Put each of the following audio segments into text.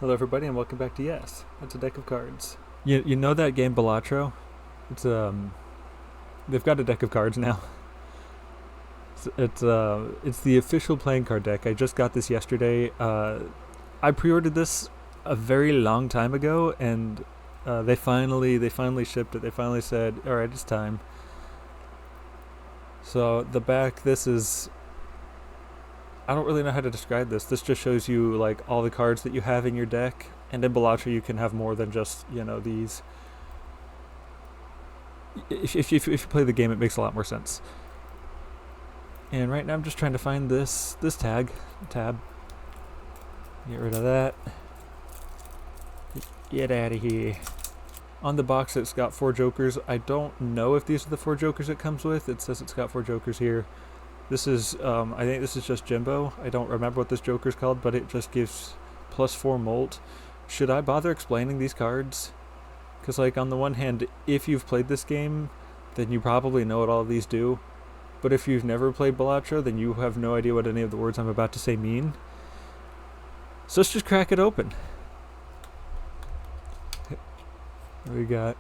Hello everybody and welcome back to Yes. It's a deck of cards. You know that game Balatro? It's they've got a deck of cards now. It's the official playing card deck. I just got this yesterday. I pre-ordered this a very long time ago, and they finally shipped it. They finally said, "All right, it's time." So the back, this is. I don't really know how to describe this. This just shows you like all the cards that you have in your deck, and in Balatro you can have more than just these. If you play the game, it makes a lot more sense. And right now I'm just trying to find this tab. Get rid of that. Get out of here. On the box it's got 4 jokers. I don't know if these are the 4 jokers it comes with. It says it's got 4 jokers here. This is, I think this is just Jimbo. I don't remember what this joker's called, but it just gives +4 molt. Should I bother explaining these cards? Because, like, on the one hand, if you've played this game, then you probably know what all of these do. But if you've never played Balatro, then you have no idea what any of the words I'm about to say mean. So let's just crack it open. We got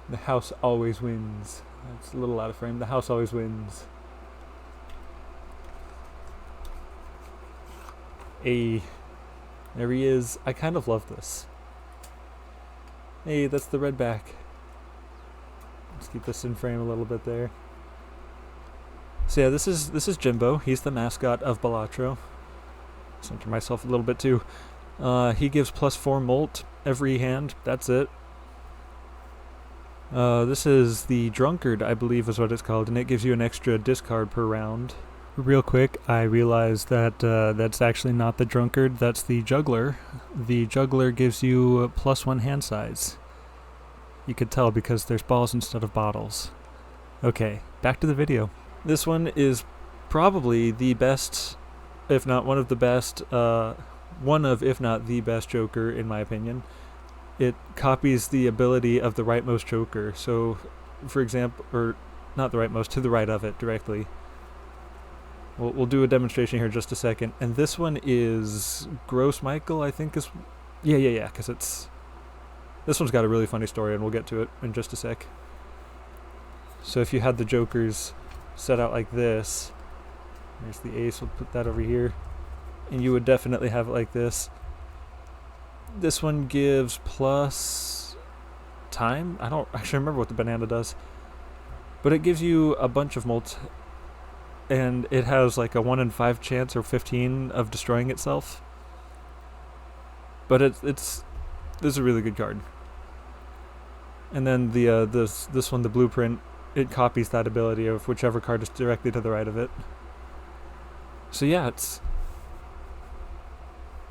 the house always wins. That's a little out of frame. The house always wins. Hey, there he is. I kind of love this. Hey, that's the red back. Let's keep this in frame a little bit there. So yeah, this is Jimbo. He's the mascot of Balatro. Center myself a little bit too. He gives +4 molt every hand. That's it. This is the Drunkard, I believe is what it's called, and it gives you an extra discard per round. Real quick, I realized that that's actually not the Drunkard, that's the Juggler. The Juggler gives you +1 hand size. You could tell because there's balls instead of bottles. Okay, back to the video. This one is probably the best, if not one of the best, if not the best Joker in my opinion. It copies the ability of the rightmost joker. So, for example, or not the rightmost, to the right of it directly. We'll do a demonstration here in just a second. And this one is Gross Michael, I think is... Yeah, because this one's got a really funny story, and we'll get to it in just a sec. So if you had the jokers set out like this, there's the ace, we'll put that over here, and you would definitely have it like this. This one gives plus time. I don't actually remember what the banana does, but it gives you a bunch of molt, and it has like a 1 in 5 chance or 15 of destroying itself. But this is a really good card. And then the this one, the blueprint, it copies that ability of whichever card is directly to the right of it. So yeah, it's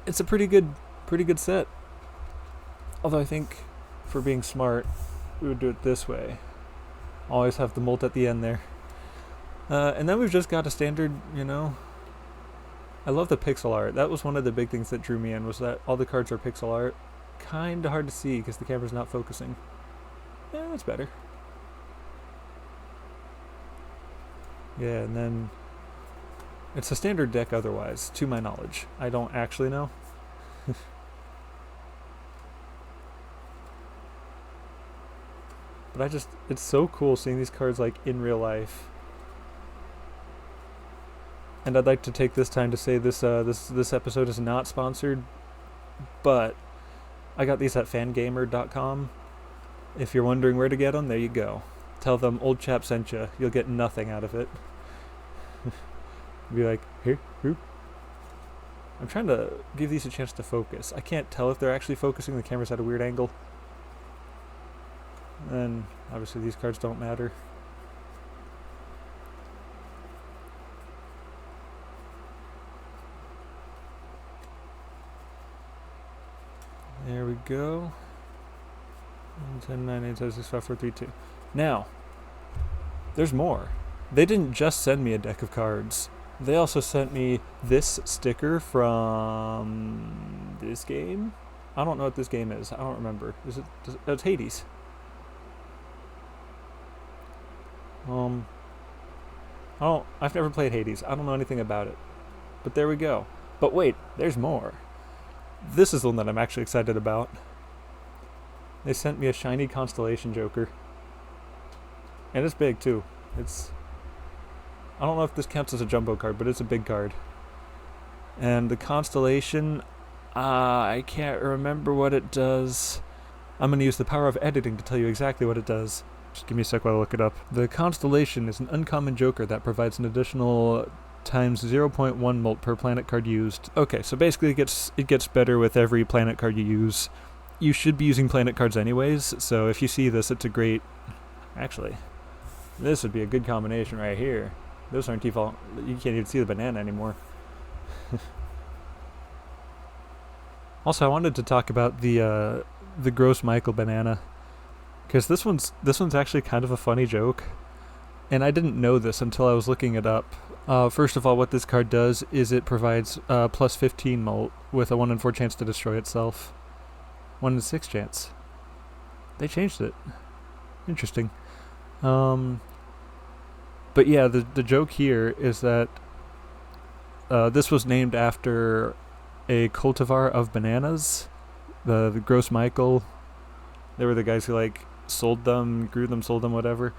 a pretty good set. Although I think, for being smart, we would do it this way. Always have the molt at the end there. And then we've just got a standard, I love the pixel art. That was one of the big things that drew me in, was that all the cards are pixel art. Kinda hard to see because the camera's not focusing. Yeah, that's better. Yeah, and then it's a standard deck otherwise, to my knowledge. I don't actually know. But it's so cool seeing these cards like in real life. And I'd like to take this time to say this episode is not sponsored, but I got these at fangamer.com. If you're wondering where to get them, there you go. Tell them old chap sent you. You'll get nothing out of it. Be like, here. I'm trying to give these a chance to focus. I can't tell if they're actually focusing. The camera's at a weird angle. And obviously these cards don't matter. There we go. 10, 9, 8, 7, 6, 5, 4, 3, 2. Now, there's more. They didn't just send me a deck of cards. They also sent me this sticker from this game. I don't know what this game is. I don't remember. It's Hades. I've never played Hades. I don't know anything about it. But there we go. But wait, there's more. This is the one that I'm actually excited about. They sent me a shiny Constellation Joker. And it's big, too. I don't know if this counts as a jumbo card, but it's a big card. And the Constellation, I can't remember what it does. I'm going to use the power of editing to tell you exactly what it does. Just give me a sec while I look it up. The Constellation is an uncommon joker that provides an additional times 0.1 mult per planet card used. Okay, so basically it gets better with every planet card you use. You should be using planet cards anyways, so if you see this, it's a great... Actually, this would be a good combination right here. Those aren't default... You can't even see the banana anymore. Also, I wanted to talk about the Gross Michael banana, because this one's actually kind of a funny joke, and I didn't know this until I was looking it up. First of all, what this card does is it provides plus 15 mult with a 1 in 4 chance to destroy itself. 1 in 6 chance. They changed it. Interesting. But yeah, the joke here is that this was named after a cultivar of bananas. The Gross Michael. They were the guys who sold them, grew them, sold them, whatever.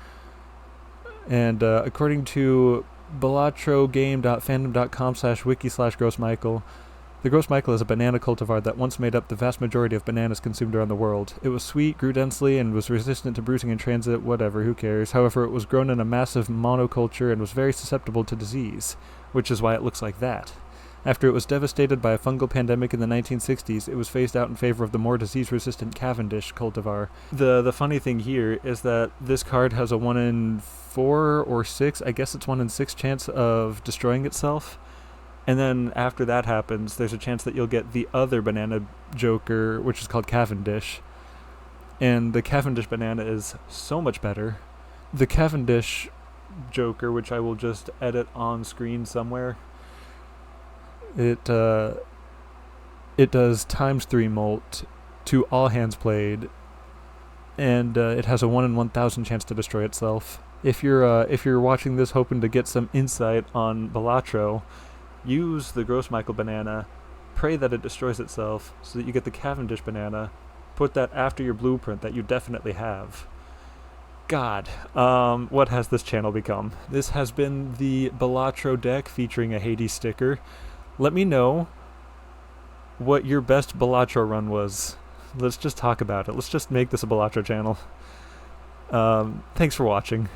And according to balatrogame.fandom.com/wiki/grossmichael, the Gross Michael is a banana cultivar that once made up the vast majority of bananas consumed around the world. It was sweet, grew densely, and was resistant to bruising in transit, whatever, who cares. However, it was grown in a massive monoculture and was very susceptible to disease, which is why it looks like that. After it was devastated by a fungal pandemic in the 1960s, it was phased out in favor of the more disease-resistant Cavendish cultivar. The funny thing here is that this card has a 1 in 4 or 6, I guess it's 1 in 6 chance of destroying itself. And then after that happens, there's a chance that you'll get the other banana joker, which is called Cavendish. And the Cavendish banana is so much better. The Cavendish joker, which I will just edit on screen somewhere, it does times 3 mult to all hands played, and it has a 1 in 1,000 chance to destroy itself. If you're watching this hoping to get some insight on Balatro, use the Gross Michael banana, pray that it destroys itself so that you get the Cavendish banana, put that after your blueprint that you definitely have. God, what has this channel become? This has been the Balatro deck featuring a Hades sticker. Let me know what your best Balatro run was. Let's just talk about it. Let's just make this a Balatro channel. Thanks for watching.